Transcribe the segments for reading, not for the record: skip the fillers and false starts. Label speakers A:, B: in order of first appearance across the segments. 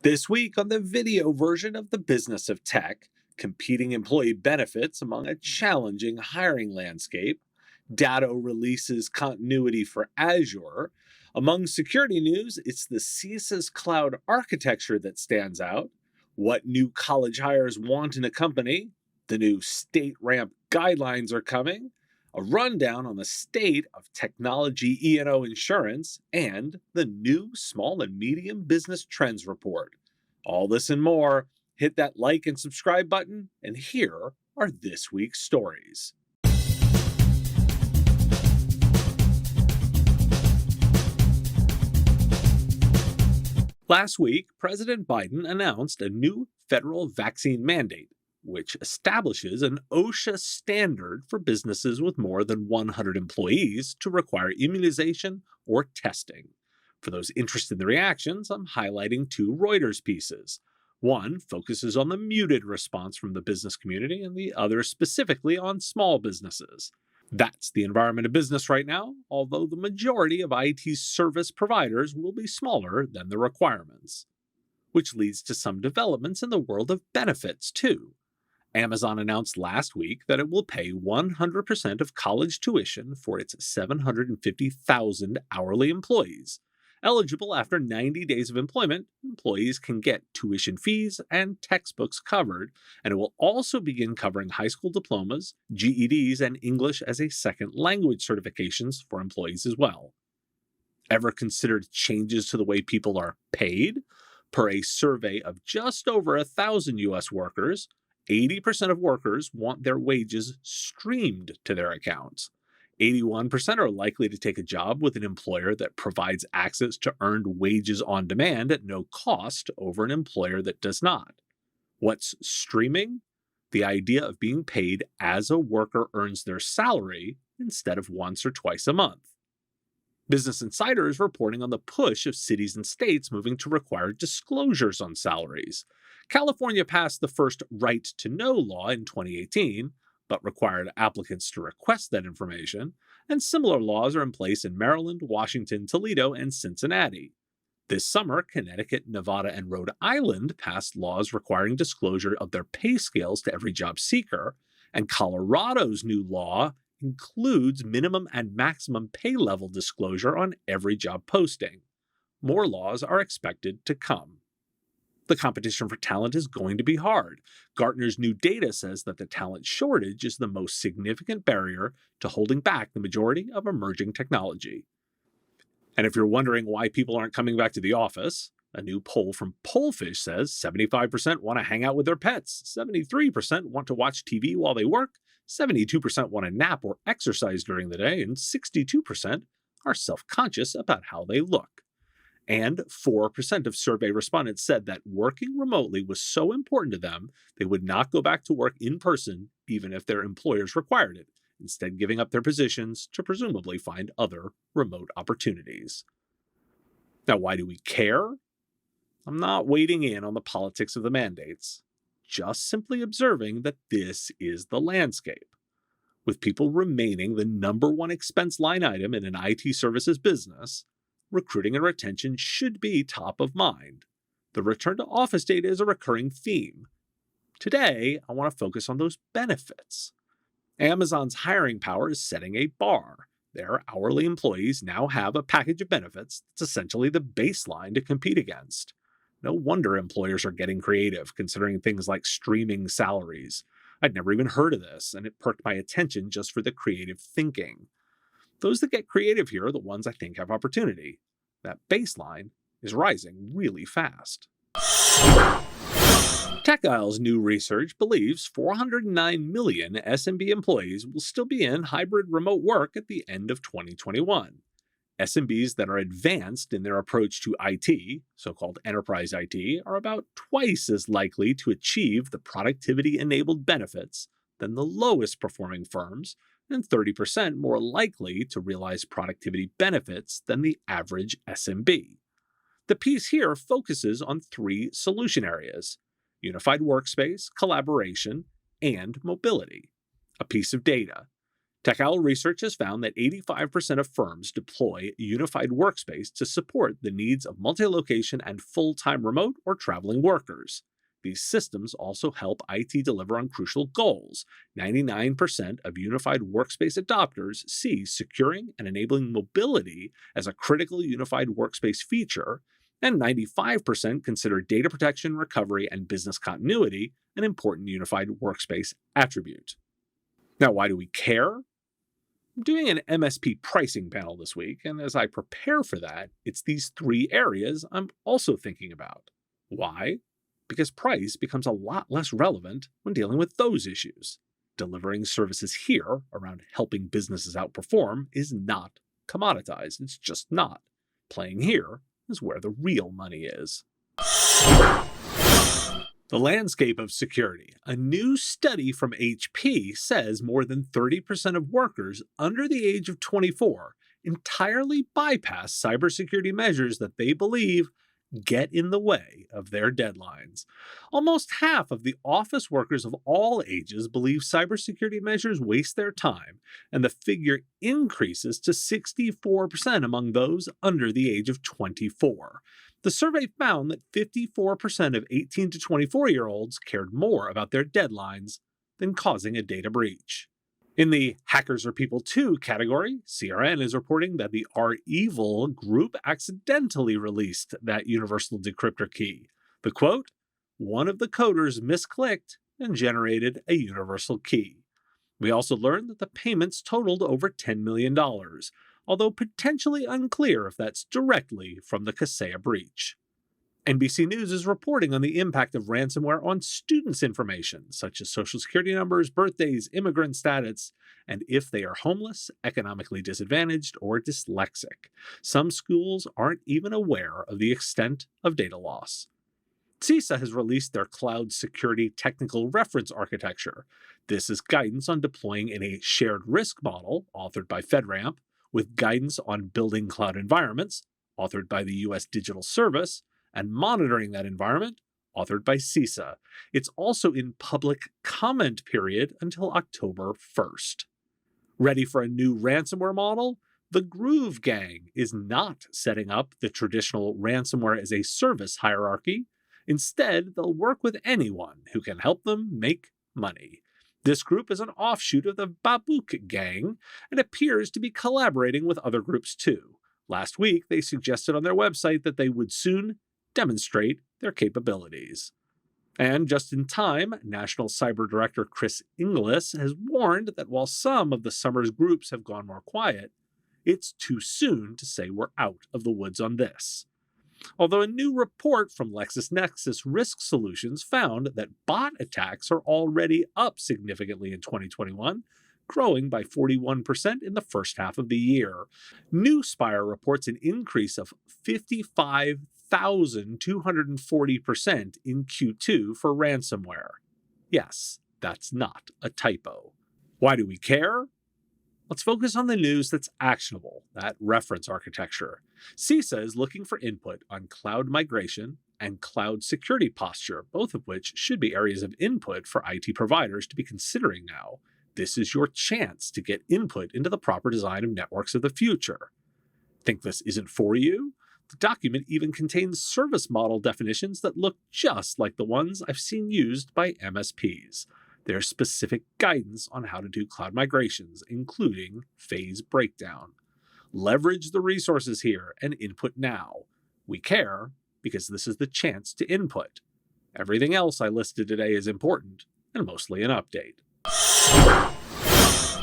A: This week on the video version of the Business of Tech, competing employee benefits among a challenging hiring landscape, Datto releases continuity for Azure. Among security news, it's the CISA's cloud architecture that stands out, what new college hires want in a company, the new StateRAMP guidelines are coming, a rundown on the state of technology E&O insurance, and the new small and medium business trends report. All this and more. Hit that like and subscribe button, and here are this week's stories. Last week, President Biden announced a new federal vaccine mandate, which establishes an OSHA standard for businesses with more than 100 employees to require immunization or testing. For those interested in the reactions, I'm highlighting two Reuters pieces. One focuses on the muted response from the business community, and the other specifically on small businesses. That's the environment of business right now, although the majority of IT service providers will be smaller than the requirements. Which leads to some developments in the world of benefits, too. Amazon announced last week that it will pay 100% of college tuition for its 750,000 hourly employees. Eligible after 90 days of employment, employees can get tuition fees and textbooks covered, and it will also begin covering high school diplomas, GEDs, and English as a second language certifications for employees as well. Ever considered changes to the way people are paid? Per a survey of just over 1,000 U.S. workers, 80% of workers want their wages streamed to their accounts. 81% are likely to take a job with an employer that provides access to earned wages on demand at no cost over an employer that does not. What's streaming? The idea of being paid as a worker earns their salary instead of once or twice a month. Business Insider is reporting on the push of cities and states moving to require disclosures on salaries. California passed the first right to know law in 2018, but required applicants to request that information, and similar laws are in place in Maryland, Washington, Toledo, and Cincinnati. This summer, Connecticut, Nevada, and Rhode Island passed laws requiring disclosure of their pay scales to every job seeker, and Colorado's new law includes minimum and maximum pay level disclosure on every job posting. More laws are expected to come. The competition for talent is going to be hard. Gartner's new data says that the talent shortage is the most significant barrier to holding back the majority of emerging technology. And if you're wondering why people aren't coming back to the office, a new poll from Pollfish says 75% want to hang out with their pets, 73% want to watch TV while they work, 72% want to nap or exercise during the day, and 62% are self-conscious about how they look. And 4% of survey respondents said that working remotely was so important to them, they would not go back to work in person even if their employers required it, instead giving up their positions to presumably find other remote opportunities. Now, why do we care? I'm not wading in on the politics of the mandates, just simply observing that this is the landscape. With people remaining the number one expense line item in an IT services business, recruiting and retention should be top of mind. The return to office data is a recurring theme. Today, I want to focus on those benefits. Amazon's hiring power is setting a bar. Their hourly employees now have a package of benefits that's essentially the baseline to compete against. No wonder employers are getting creative, considering things like streaming salaries. I'd never even heard of this, and it perked my attention just for the creative thinking. Those that get creative here are the ones I think have opportunity. That baseline is rising really fast. TechAisle's new research believes 409 million SMB employees will still be in hybrid remote work at the end of 2021. SMBs that are advanced in their approach to IT, so-called enterprise IT, are about twice as likely to achieve the productivity-enabled benefits than the lowest performing firms, and 30% more likely to realize productivity benefits than the average SMB. The piece here focuses on three solution areas: unified workspace, collaboration, and mobility. A piece of data. TechAisle research has found that 85% of firms deploy unified workspace to support the needs of multi-location and full-time remote or traveling workers. These systems also help IT deliver on crucial goals. 99% of unified workspace adopters see securing and enabling mobility as a critical unified workspace feature, and 95% consider data protection, recovery, and business continuity an important unified workspace attribute. Now, why do we care? I'm doing an MSP pricing panel this week, and as I prepare for that, it's these three areas I'm also thinking about. Why? Because price becomes a lot less relevant when dealing with those issues. Delivering services here around helping businesses outperform is not commoditized. It's just not. Playing here is where the real money is. The landscape of security. A new study from HP says more than 30% of workers under the age of 24 entirely bypass cybersecurity measures that they believe get in the way of their deadlines. Almost half of the office workers of all ages believe cybersecurity measures waste their time, and the figure increases to 64% among those under the age of 24. The survey found that 54% of 18 to 24-year-olds cared more about their deadlines than causing a data breach. In the Hackers Are People Too category, CRN is reporting that the REvil group accidentally released that universal decryptor key. The quote, "One of the coders misclicked and generated a universal key." We also learned that the payments totaled over $10 million, although potentially unclear if that's directly from the CISA breach. NBC News is reporting on the impact of ransomware on students' information, such as social security numbers, birthdays, immigrant status, and if they are homeless, economically disadvantaged, or dyslexic. Some schools aren't even aware of the extent of data loss. CISA has released their Cloud Security Technical Reference Architecture. This is guidance on deploying in a shared risk model, authored by FedRAMP, with guidance on building cloud environments, authored by the U.S. Digital Service, and monitoring that environment, authored by CISA. It's also in public comment period until October 1st. Ready for a new ransomware model? The Groove Gang is not setting up the traditional ransomware as a service hierarchy. Instead, they'll work with anyone who can help them make money. This group is an offshoot of the Babook Gang and appears to be collaborating with other groups too. Last week, they suggested on their website that they would soon demonstrate their capabilities. And just in time, National Cyber Director Chris Inglis has warned that while some of the summer's groups have gone more quiet, it's too soon to say we're out of the woods on this. Although a new report from LexisNexis Risk Solutions found that bot attacks are already up significantly in 2021, growing by 41% in the first half of the year. New Spire reports an increase of 55,240% in Q2 for ransomware. Yes, that's not a typo. Why do we care? Let's focus on the news that's actionable, that reference architecture. CISA is looking for input on cloud migration and cloud security posture, both of which should be areas of input for IT providers to be considering now. This is your chance to get input into the proper design of networks of the future. Think this isn't for you? The document even contains service model definitions that look just like the ones I've seen used by MSPs. There's specific guidance on how to do cloud migrations, including phase breakdown. Leverage the resources here and input now. We care because this is the chance to input. Everything else I listed today is important and mostly an update.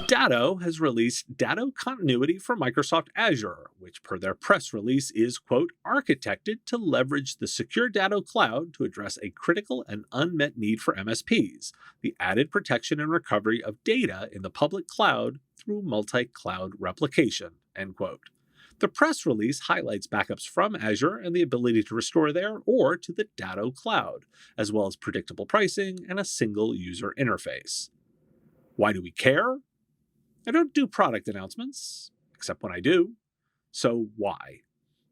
A: Datto has released Datto Continuity for Microsoft Azure, which per their press release is, quote, architected to leverage the secure Datto cloud to address a critical and unmet need for MSPs, the added protection and recovery of data in the public cloud through multi-cloud replication, end quote. The press release highlights backups from Azure and the ability to restore there or to the Datto cloud, as well as predictable pricing and a single user interface. Why do we care? I don't do product announcements, except when I do. So why?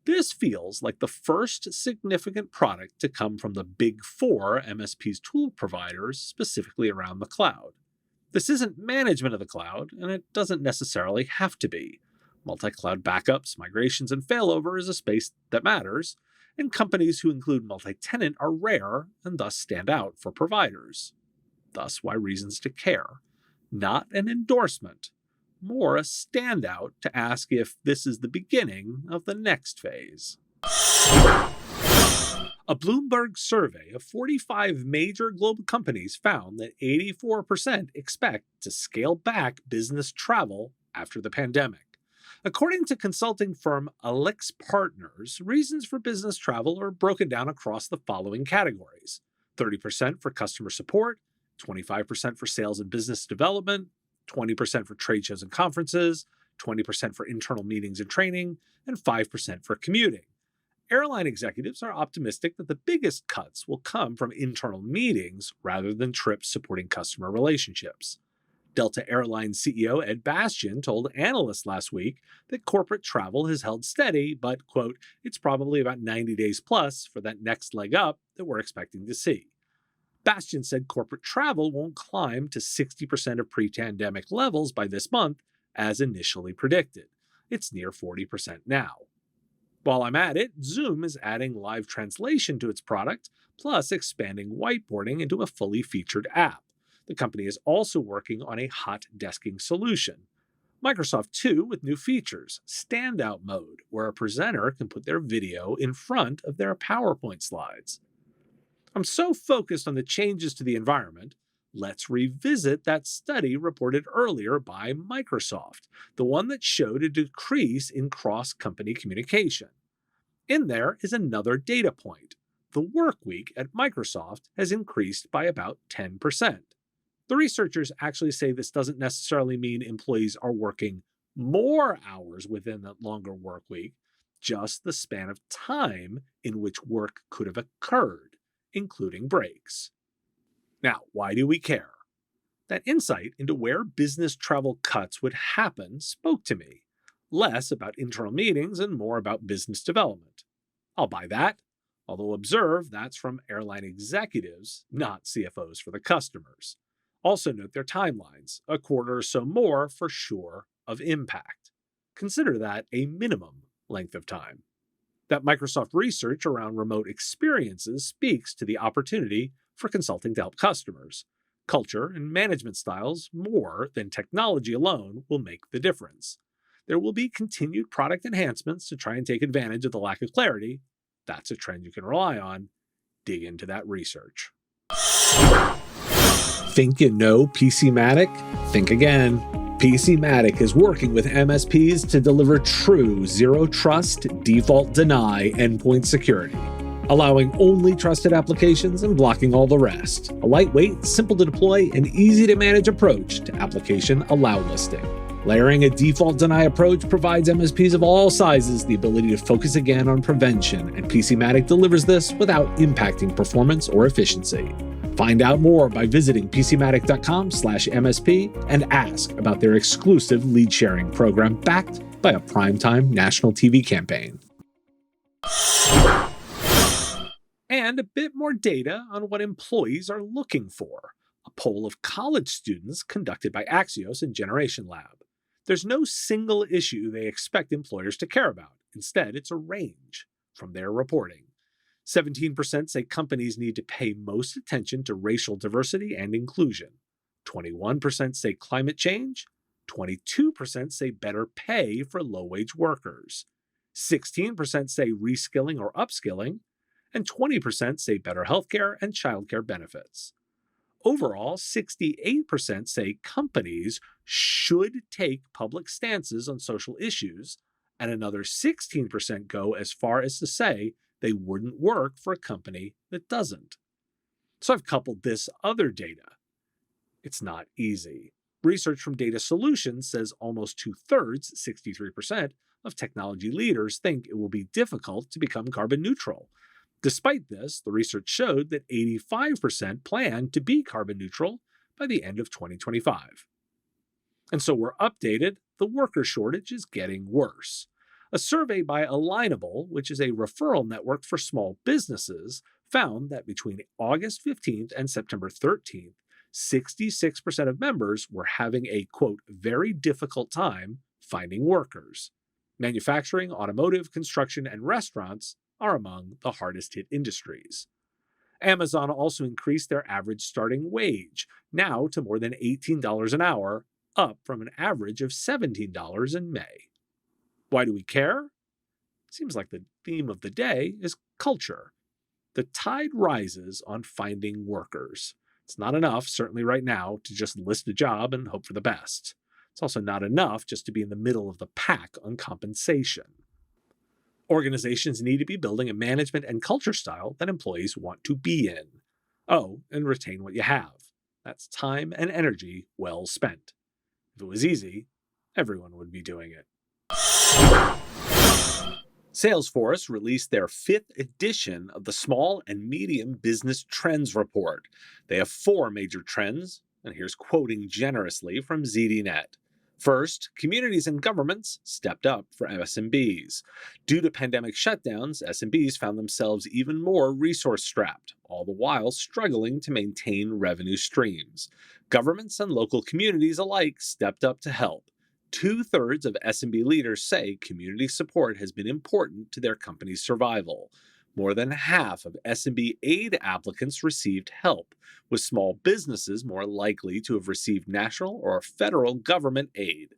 A: This feels like the first significant product to come from the big four MSPs tool providers, specifically around the cloud. This isn't management of the cloud, and it doesn't necessarily have to be. Multi-cloud backups, migrations, and failover is a space that matters, and companies who include multi-tenant are rare and thus stand out for providers. Thus, why reasons to care. Not an endorsement, more a standout to ask if this is the beginning of the next phase. A Bloomberg survey of 45 major global companies found that 84% expect to scale back business travel after the pandemic. According to consulting firm Alex Partners, reasons for business travel are broken down across the following categories: 30% for customer support, 25% for sales and business development, 20% for trade shows and conferences, 20% for internal meetings and training, and 5% for commuting. Airline executives are optimistic that the biggest cuts will come from internal meetings rather than trips supporting customer relationships. Delta Airlines CEO Ed Bastian told analysts last week that corporate travel has held steady, but, quote, it's probably about 90 days plus for that next leg up that we're expecting to see. Bastian said corporate travel won't climb to 60% of pre-pandemic levels by this month, as initially predicted. It's near 40% now. While I'm at it, Zoom is adding live translation to its product, plus expanding whiteboarding into a fully featured app. The company is also working on a hot desking solution. Microsoft too, with new features, standout mode, where a presenter can put their video in front of their PowerPoint slides. I'm so focused on the changes to the environment, let's revisit that study reported earlier by Microsoft, the one that showed a decrease in cross-company communication. In there is another data point. The work week at Microsoft has increased by about 10%. The researchers actually say this doesn't necessarily mean employees are working more hours within that longer work week, just the span of time in which work could have occurred, including breaks. Now, why do we care? That insight into where business travel cuts would happen spoke to me. Less about internal meetings and more about business development. I'll buy that, although observe that's from airline executives, not CFOs for the customers. Also note their timelines, a quarter or so more for sure of impact. Consider that a minimum length of time. That Microsoft research around remote experiences speaks to the opportunity for consulting to help customers. Culture and management styles, more than technology alone, will make the difference. There will be continued product enhancements to try and take advantage of the lack of clarity. That's a trend you can rely on. Dig into that research. Think you know PCMatic? Think again. PCMatic is working with MSPs to deliver true zero-trust, default-deny endpoint security, allowing only trusted applications and blocking all the rest. A lightweight, simple-to-deploy, and easy-to-manage approach to application allow listing. Layering a default-deny approach provides MSPs of all sizes the ability to focus again on prevention, and PCMatic delivers this without impacting performance or efficiency. Find out more by visiting PCMatic.com/MSP and ask about their exclusive lead sharing program backed by a primetime national TV campaign. And a bit more data on what employees are looking for. A poll of college students conducted by Axios and Generation Lab. There's no single issue they expect employers to care about. Instead, it's a range from their reporting. 17% say companies need to pay most attention to racial diversity and inclusion. 21% say climate change. 22% say better pay for low-wage workers. 16% say reskilling or upskilling. And 20% say better healthcare and childcare benefits. Overall, 68% say companies should take public stances on social issues, and another 16% go as far as to say they wouldn't work for a company that doesn't. So I've coupled this other data. It's not easy. Research from Data Solutions says almost 2/3, 63%, of technology leaders think it will be difficult to become carbon neutral. Despite this, the research showed that 85% plan to be carbon neutral by the end of 2025. And so we're updated, the worker shortage is getting worse. A survey by Alignable, which is a referral network for small businesses, found that between August 15th and September 13th, 66% of members were having a, quote, very difficult time finding workers. Manufacturing, automotive, construction, and restaurants are among the hardest hit industries. Amazon also increased their average starting wage, now to more than $18 an hour, up from an average of $17 in May. Why do we care? Seems like the theme of the day is culture. The tide rises on finding workers. It's not enough, certainly right now, to just list a job and hope for the best. It's also not enough just to be in the middle of the pack on compensation. Organizations need to be building a management and culture style that employees want to be in. Oh, and retain what you have. That's time and energy well spent. If it was easy, everyone would be doing it. Salesforce released their 5th edition of the Small and Medium Business Trends Report. They have 4 major trends, and here's quoting generously from ZDNet. First, communities and governments stepped up for SMBs. Due to pandemic shutdowns, SMBs found themselves even more resource-strapped, all the while struggling to maintain revenue streams. Governments and local communities alike stepped up to help. 2/3 of SMB leaders say community support has been important to their company's survival. More than half of SMB aid applicants received help, with small businesses more likely to have received national or federal government aid.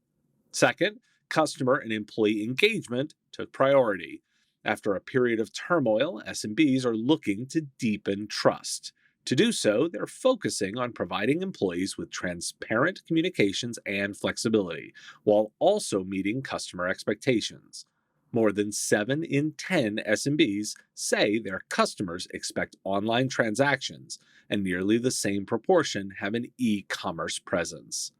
A: Second, customer and employee engagement took priority. After a period of turmoil, SMBs are looking to deepen trust. To do so, they're focusing on providing employees with transparent communications and flexibility, while also meeting customer expectations. More than 7 in 10 SMBs say their customers expect online transactions, and nearly the same proportion have an e-commerce presence.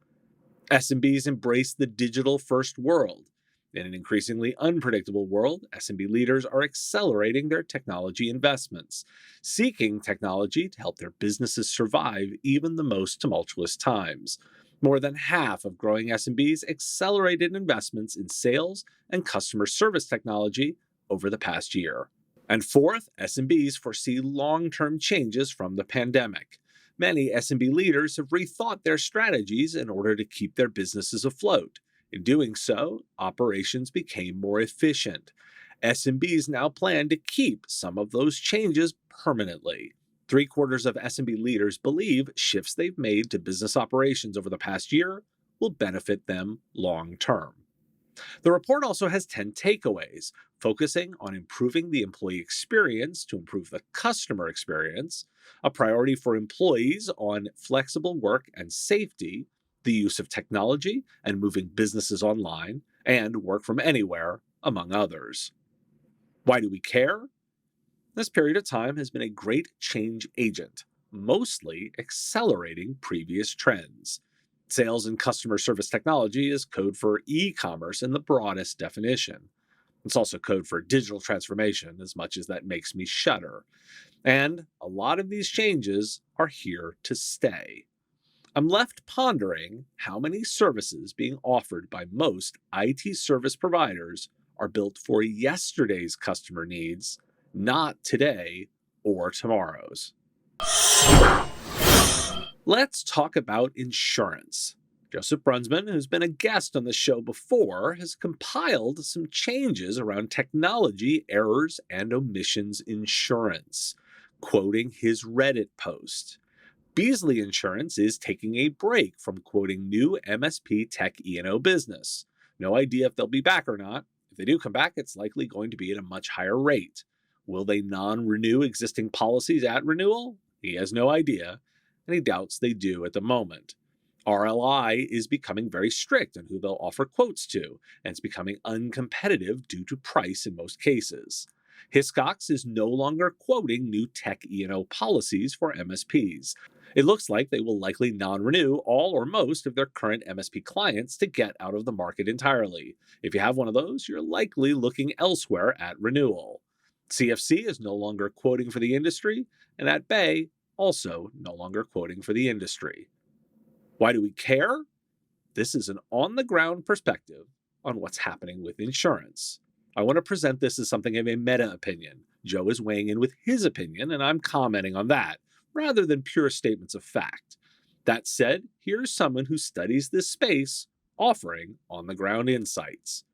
A: SMBs embrace the digital-first world. In an increasingly unpredictable world, SMB leaders are accelerating their technology investments, seeking technology to help their businesses survive even the most tumultuous times. More than half of growing SMBs accelerated investments in sales and customer service technology over the past year. And fourth, SMBs foresee long-term changes from the pandemic. Many SMB leaders have rethought their strategies in order to keep their businesses afloat. In doing so, operations became more efficient. SMBs now plan to keep some of those changes permanently. 3/4 of SMB leaders believe shifts they've made to business operations over the past year will benefit them long term. The report also has 10 takeaways, focusing on improving the employee experience to improve the customer experience, a priority for employees on flexible work and safety, the use of technology and moving businesses online, and work from anywhere, among others. Why do we care? This period of time has been a great change agent, mostly accelerating previous trends. Sales and customer service technology is code for e-commerce in the broadest definition. It's also code for digital transformation, as much as that makes me shudder. And a lot of these changes are here to stay. I'm left pondering how many services being offered by most IT service providers are built for yesterday's customer needs, not today or tomorrow's. Let's talk about insurance. Joseph Brunsman, who's been a guest on the show before, has compiled some changes around technology errors and omissions insurance, quoting his Reddit post. Beasley Insurance is taking a break from quoting new MSP tech E&O business. No idea if they'll be back or not. If they do come back, it's likely going to be at a much higher rate. Will they non-renew existing policies at renewal? He has no idea, and he doubts they do at the moment. RLI is becoming very strict on who they'll offer quotes to, and it's becoming uncompetitive due to price in most cases. Hiscox is no longer quoting new tech E&O policies for MSPs. It looks like they will likely non-renew all or most of their current MSP clients to get out of the market entirely. If you have one of those, you're likely looking elsewhere at renewal. CFC is no longer quoting for the industry, and at Bay, also no longer quoting for the industry. Why do we care? This is an on-the-ground perspective on what's happening with insurance. I want to present this as something of a meta opinion. Joe is weighing in with his opinion, and I'm commenting on that, rather than pure statements of fact. That said, here's someone who studies this space offering on the ground insights.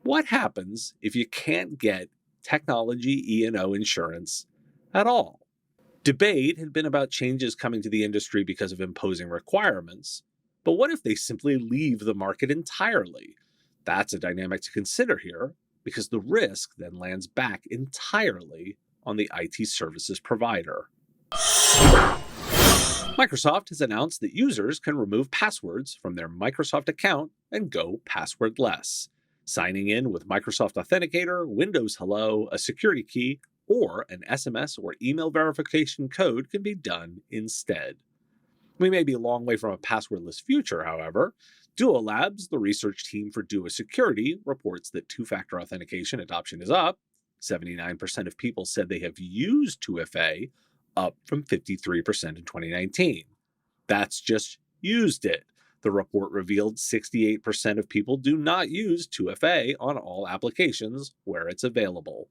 A: What happens if you can't get technology E&O insurance at all? Debate had been about changes coming to the industry because of imposing requirements, but what if they simply leave the market entirely? That's a dynamic to consider here, because the risk then lands back entirely on the IT services provider. Microsoft has announced that users can remove passwords from their Microsoft account and go passwordless. Signing in with Microsoft Authenticator, Windows Hello, a security key, or an SMS or email verification code can be done instead. We may be a long way from a passwordless future, however. Duo Labs, the research team for Duo Security, reports that two-factor authentication adoption is up. 79% of people said they have used 2FA, up from 53% in 2019. That's just used it. The report revealed 68% of people do not use 2FA on all applications where it's available.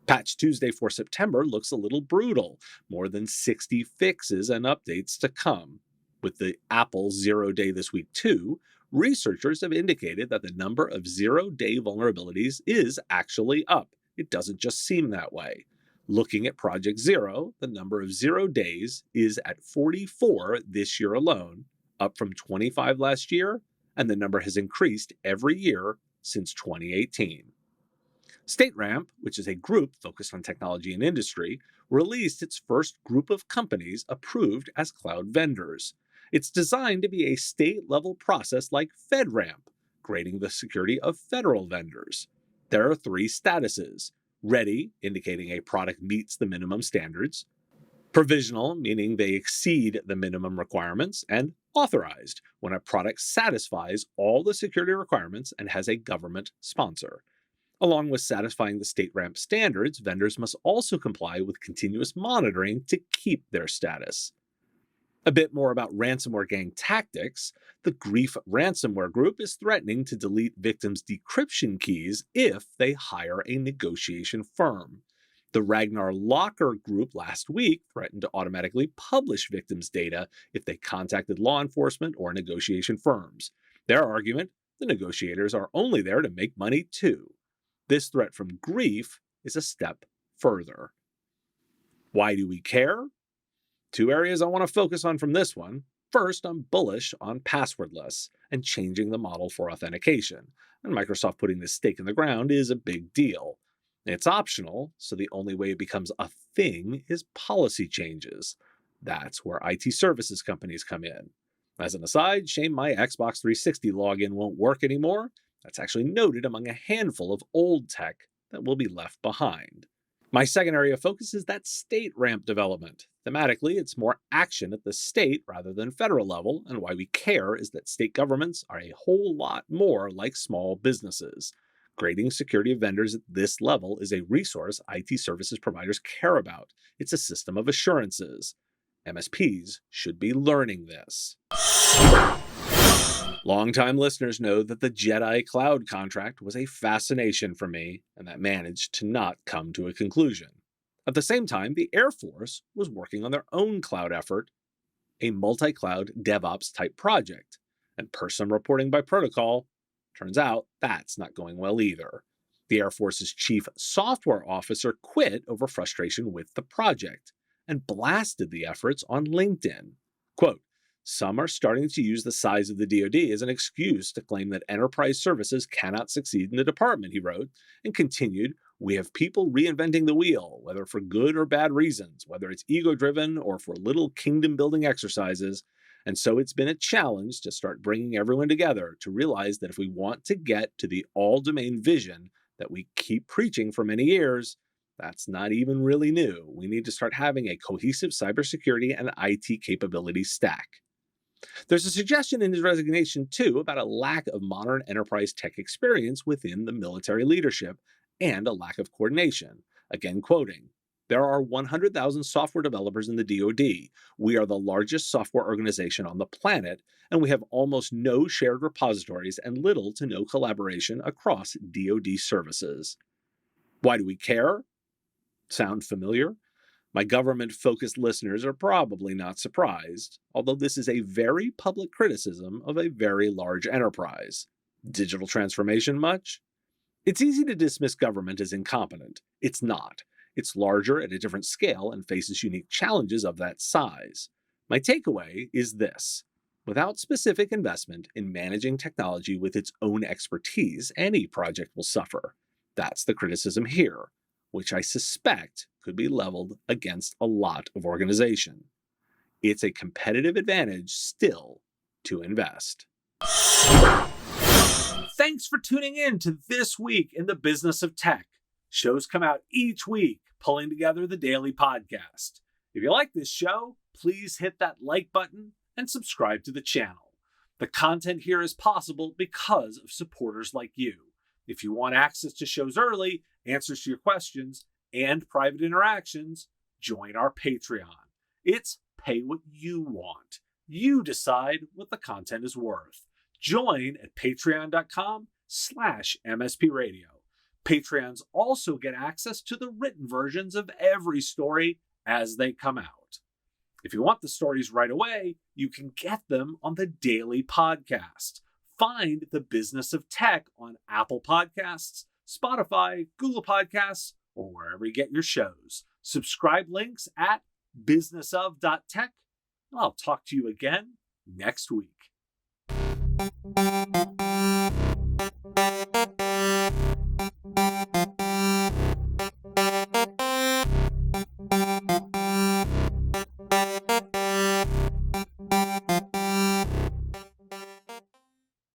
A: Patch Tuesday for September looks a little brutal, more than 60 fixes and updates to come. With the Apple 0-day this week too, researchers have indicated that the number of 0-day vulnerabilities is actually up. It doesn't just seem that way. Looking at Project Zero, the number of 0 days is at 44 this year alone, up from 25 last year, and the number has increased every year since 2018. StateRAMP, which is a group focused on technology and industry, released its first group of companies approved as cloud vendors. It's designed to be a state-level process like FedRAMP, grading the security of federal vendors. There are 3 statuses: ready, indicating a product meets the minimum standards; provisional, meaning they exceed the minimum requirements; and authorized, when a product satisfies all the security requirements and has a government sponsor. Along with satisfying the StateRAMP standards, vendors must also comply with continuous monitoring to keep their status. A bit more about ransomware gang tactics. The Grief ransomware group is threatening to delete victims' decryption keys if they hire a negotiation firm. The Ragnar Locker group last week threatened to automatically publish victims' data if they contacted law enforcement or negotiation firms. Their argument: the negotiators are only there to make money too. This threat from Grief is a step further. Why do we care? 2 areas I want to focus on from this one. First, I'm bullish on passwordless and changing the model for authentication. And Microsoft putting this stake in the ground is a big deal. It's optional, so the only way it becomes a thing is policy changes. That's where IT services companies come in. As an aside, shame my Xbox 360 login won't work anymore. That's actually noted among a handful of old tech that will be left behind. My second area of focus is that StateRAMP development. Thematically, it's more action at the state rather than federal level, and why we care is that state governments are a whole lot more like small businesses. Grading security of vendors at this level is a resource IT services providers care about. It's a system of assurances. MSPs should be learning this. Longtime listeners know that the Jedi Cloud contract was a fascination for me, and that managed to not come to a conclusion. At the same time, the Air Force was working on their own cloud effort, a multi-cloud DevOps type project, and per some reporting by Protocol, turns out that's not going well either. The Air Force's chief software officer quit over frustration with the project and blasted the efforts on LinkedIn. Quote, "Some are starting to use the size of the DoD as an excuse to claim that enterprise services cannot succeed in the department," he wrote, and continued, "We have people reinventing the wheel, whether for good or bad reasons, whether it's ego-driven or for little kingdom-building exercises, and so it's been a challenge to start bringing everyone together to realize that if we want to get to the all-domain vision that we keep preaching for many years, that's not even really new. We need to start having a cohesive cybersecurity and IT capability stack." There's a suggestion in his resignation, too, about a lack of modern enterprise tech experience within the military leadership and a lack of coordination. Again, quoting, "There are 100,000 software developers in the DoD. We are the largest software organization on the planet, and we have almost no shared repositories and little to no collaboration across DoD services." Why do we care? Sound familiar? My government-focused listeners are probably not surprised, although this is a very public criticism of a very large enterprise. Digital transformation much? It's easy to dismiss government as incompetent. It's not. It's larger at a different scale and faces unique challenges of that size. My takeaway is this. Without specific investment in managing technology with its own expertise, any project will suffer. That's the criticism here, which I suspect could be leveled against a lot of organization. It's a competitive advantage still to invest. Thanks for tuning in to This Week in the Business of Tech. Shows come out each week, pulling together the daily podcast. If you like this show, please hit that like button and subscribe to the channel. The content here is possible because of supporters like you. If you want access to shows early, answers to your questions, and private interactions, join our Patreon. It's pay what you want. You decide what the content is worth. Join at patreon.com/MSPradio. Patreons also get access to the written versions of every story as they come out. If you want the stories right away, you can get them on the daily podcast. Find The Business of Tech on Apple Podcasts, Spotify, Google Podcasts, or wherever you get your shows. Subscribe links at businessof.tech. I'll talk to you again next week.